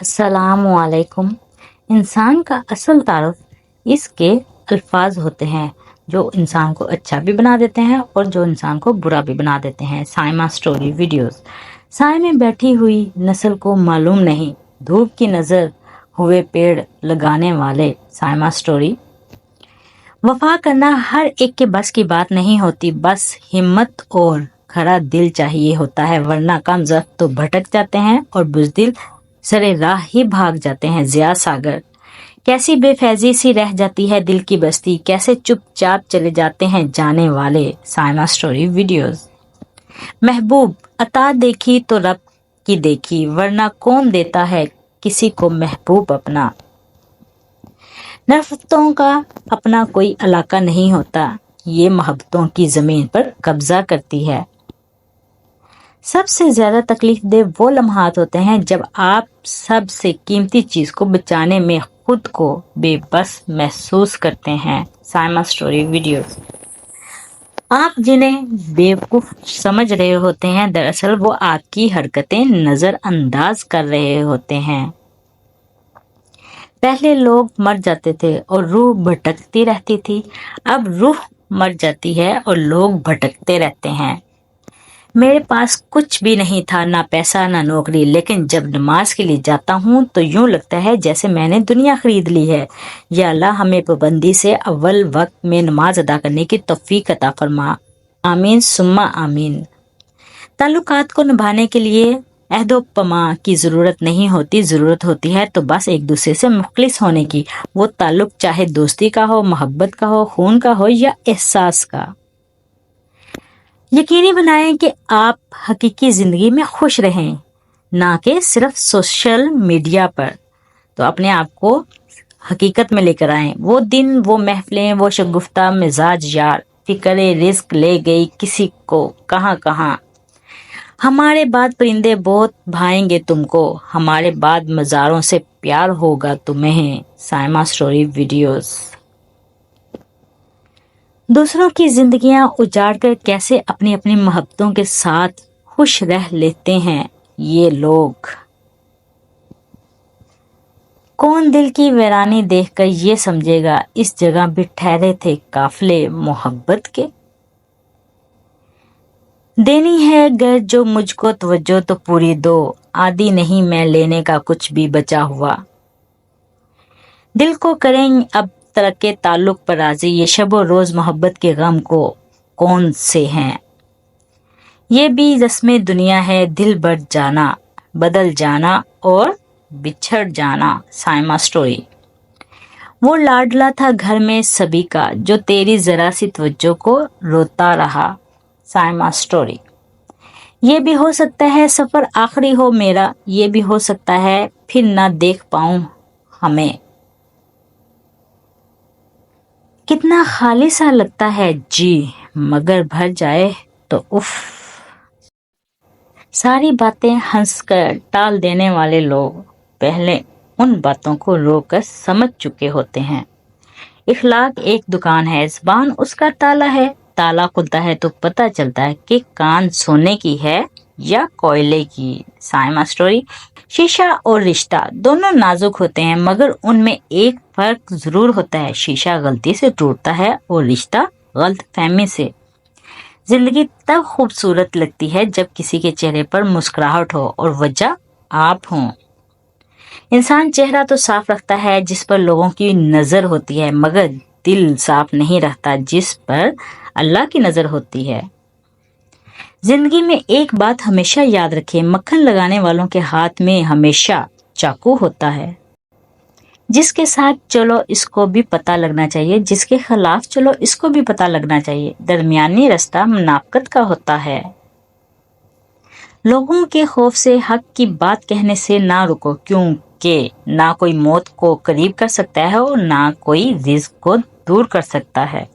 अस्सलाम वालेकुम। इंसान का असल तारुफ इसके अल्फाज होते हैं जो इंसान को अच्छा भी बना देते हैं और जो इंसान को बुरा भी बना देते हैं। Saima story videos. साय में बैठी हुई नस्ल को मालूम नहीं, धूप की नज़र हुए पेड़ लगाने वाले। साइमा स्टोरी। वफा करना हर एक के बस की बात नहीं होती, बस हिम्मत और खरा दिल चाहिए होता है, वरना कामज़ब तो भटक जाते हैं और बुज़दिल सरे राह ही भाग जाते हैं। जिया सागर। कैसी बेफैजी सी रह जाती है दिल की बस्ती, कैसे चुपचाप चले जाते हैं जाने वाले। Saima story videos. महबूब अता देखी तो रब की देखी, वरना कौन देता है किसी को महबूब अपना। नफरतों का अपना कोई इलाका नहीं होता, ये मोहब्बतों की जमीन पर कब्जा करती है। सबसे ज्यादा तकलीफ दे वो लम्हात होते हैं जब आप सबसे कीमती चीज को बचाने में खुद को बेबस महसूस करते हैं। Saima story video. आप जिन्हें बेवकूफ समझ रहे होते हैं, दरअसल वो आपकी हरकतें नजरअंदाज कर रहे होते हैं। पहले लोग मर जाते थे और रूह भटकती रहती थी, अब रूह मर जाती है और लोग भटकते रहते हैं। मेरे पास कुछ भी नहीं था, ना पैसा ना नौकरी, लेकिन जब नमाज के लिए जाता हूँ तो यूं लगता है जैसे मैंने दुनिया खरीद ली है। या अल्लाह हमें पाबंदी से अव्वल वक्त में नमाज अदा करने की तौफीक अता फरमा। आमीन सुम्मा आमीन। ताल्लुकात को निभाने के लिए अहदोपमा की ज़रूरत नहीं होती, ज़रूरत होती है तो बस एक दूसरे से मुखलिस होने की। वो ताल्लुक चाहे दोस्ती का हो, मोहब्बत का हो, खून का हो या एहसास का। यकीनी बनाएं कि आप हकीकी ज़िंदगी में खुश रहें, ना कि सिर्फ सोशल मीडिया पर। तो अपने आप को हकीकत में लेकर आएं। वो दिन, वो महफिलें, वो शगुफ्ता मिजाज यार, फिक्रे रिस्क ले गई किसी को कहाँ कहाँ। हमारे बाद परिंदे बहुत भाएंगे तुमको, हमारे बाद मज़ारों से प्यार होगा तुम्हें। Saima story videos. दूसरों की जिंदगियां उजाड़ कर कैसे अपनी अपनी मोहब्बतों के साथ खुश रह लेते हैं ये लोग। कौन दिल की वीरानी देखकर ये समझेगा इस जगह भी ठहरे थे काफिले मोहब्बत के। देनी है गर जो मुझको तवज्जो तो पूरी दो, आदि नहीं मैं लेने का कुछ भी बचा हुआ। दिल को करें अब तरक्के ताल्लुक पर राजी, ये शबो रोज मोहब्बत के गम को कौन से हैं। ये भी रस्मे दुनिया है, दिल बढ़ जाना, बदल जाना और बिछड़ जाना। साइमा स्टोरी। वो लाडला था घर में सभी का, जो तेरी जरा सी तवज्जो को रोता रहा। साइमा स्टोरी। ये भी हो सकता है सफर आखिरी हो मेरा, ये भी हो सकता है फिर ना देख पाऊं हमें। कितना खाली सा लगता है जी, मगर भर जाए तो उफ। सारी बातें हंसकर टाल देने वाले लोग पहले उन बातों को रोककर समझ चुके होते हैं। इखलाक एक दुकान है, ज़बान उसका ताला है। ताला खुलता है तो पता चलता है कि कान सोने की है या कोयले की। साइमा स्टोरी। शीशा और रिश्ता दोनों नाजुक होते हैं, मगर उनमें एक फर्क जरूर होता है। शीशा गलती से टूटता है और रिश्ता गलतफहमी से। जिंदगी तब खूबसूरत लगती है जब किसी के चेहरे पर मुस्कुराहट हो और वजह आप हों। इंसान चेहरा तो साफ रखता है जिस पर लोगों की नजर होती है, मगर दिल साफ नहीं रखता जिस पर अल्लाह की नजर होती है। जिंदगी में एक बात हमेशा याद रखें, मक्खन लगाने वालों के हाथ में हमेशा चाकू होता है। जिसके साथ चलो इसको भी पता लगना चाहिए, जिसके खिलाफ चलो इसको भी पता लगना चाहिए। दरमियानी रास्ता मुनाफकत का होता है। लोगों के खौफ से हक की बात कहने से ना रुको, क्योंकि ना कोई मौत को करीब कर सकता है और ना कोई रिस्क को दूर कर सकता है।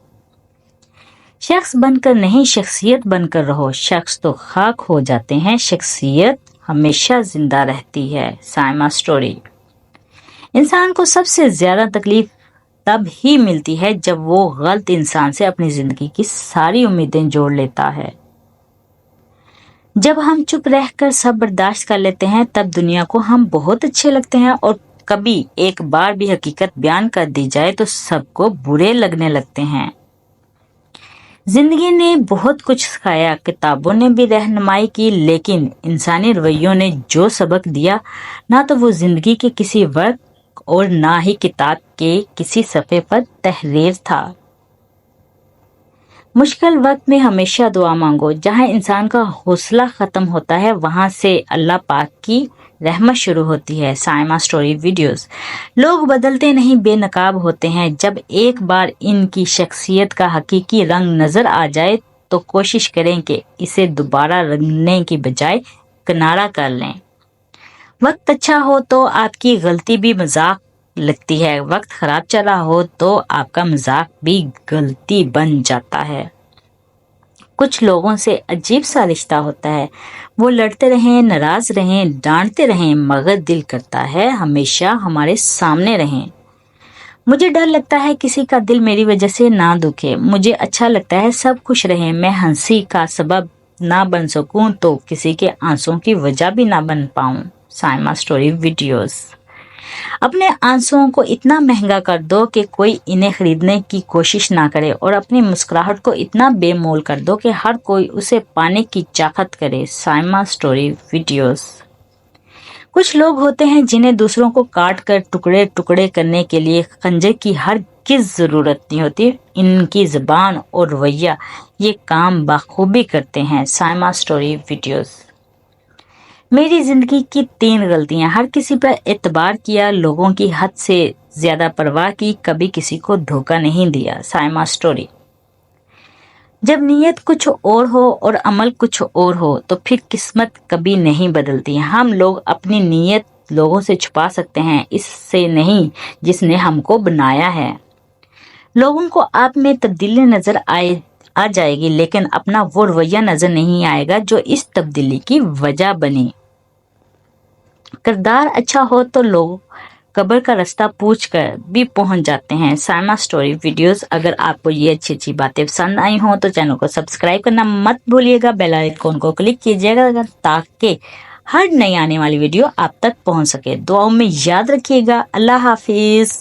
शख्स बनकर नहीं, शख्सियत बनकर रहो। शख्स तो खाक हो जाते हैं, शख्सियत हमेशा जिंदा रहती है। साइमा स्टोरी। इंसान को सबसे ज्यादा तकलीफ तब ही मिलती है जब वो गलत इंसान से अपनी जिंदगी की सारी उम्मीदें जोड़ लेता है। जब हम चुप रहकर सब बर्दाश्त कर लेते हैं तब दुनिया को हम बहुत अच्छे लगते हैं, और कभी एक बार भी हकीकत बयान कर दी जाए तो सबको बुरे लगने लगते हैं। जिंदगी ने बहुत कुछ सिखाया, किताबों ने भी रहनुमाई की, लेकिन इंसानी रवैयों ने जो सबक दिया ना तो वो जिंदगी के किसी वर्क और ना ही किताब के किसी सफ़े पर तहरीर था। मुश्किल वक्त में हमेशा दुआ मांगो। जहाँ इंसान का हौसला खत्म होता है वहां से अल्लाह पाक की रहमत शुरू होती है। Saima story videos. लोग बदलते नहीं, बेनकाब होते हैं। जब एक बार इनकी शख्सियत का हकीकी रंग नजर आ जाए तो कोशिश करें कि इसे दोबारा रंगने की बजाय किनारा कर लें। वक्त अच्छा हो तो आपकी गलती भी मजाक लगती है, वक्त खराब चला हो तो आपका मजाक भी गलती बन जाता है। कुछ लोगों से अजीब सा रिश्ता होता है, वो लड़ते रहें, नाराज रहें, डांटते रहें, मगर दिल करता है हमेशा हमारे सामने रहें। मुझे डर लगता है किसी का दिल मेरी वजह से ना दुखे। मुझे अच्छा लगता है सब खुश रहें। मैं हंसी का सबब ना बन सकूं तो किसी के आंसुओं की वजह भी ना बन पाऊं। Saima story videos. अपने आंसुओं को इतना महंगा कर दो कि कोई इन्हें खरीदने की कोशिश ना करे, और अपनी मुस्कुराहट को इतना बेमोल कर दो कि हर कोई उसे पाने की चाहत करे। Saima story videos. कुछ लोग होते हैं जिन्हें दूसरों को काट कर टुकड़े टुकड़े करने के लिए खंजर की हर किस जरूरत नहीं होती। इनकी जुबान और रवैया ये काम बखूबी करते हैं। Saima story videos. मेरी जिंदगी की 3 गलतियां। हर किसी पर एतबार किया, लोगों की हद से ज्यादा परवाह की, कभी किसी को धोखा नहीं दिया। साइमा स्टोरी। जब नीयत कुछ और हो और अमल कुछ और हो तो फिर किस्मत कभी नहीं बदलती। हम लोग अपनी नीयत लोगों से छुपा सकते हैं, इससे नहीं जिसने हमको बनाया है। लोगों को आप में तब्दीली नजर आ जाएगी, लेकिन अपना वो रवैया नजर नहीं आएगा जो इस तब्दीली की वजह बनी। किरदार अच्छा हो तो लोग कब्र का रास्ता पूछ कर भी पहुंच जाते हैं। Saima story videos. अगर आपको ये अच्छी अच्छी बातें पसंद आई हो तो चैनल को सब्सक्राइब करना मत भूलिएगा, बेल आइकन को क्लिक कीजिएगा ताकि हर नई आने वाली वीडियो आप तक पहुंच सके। दुआओं में याद रखिएगा। अल्लाह हाफिज।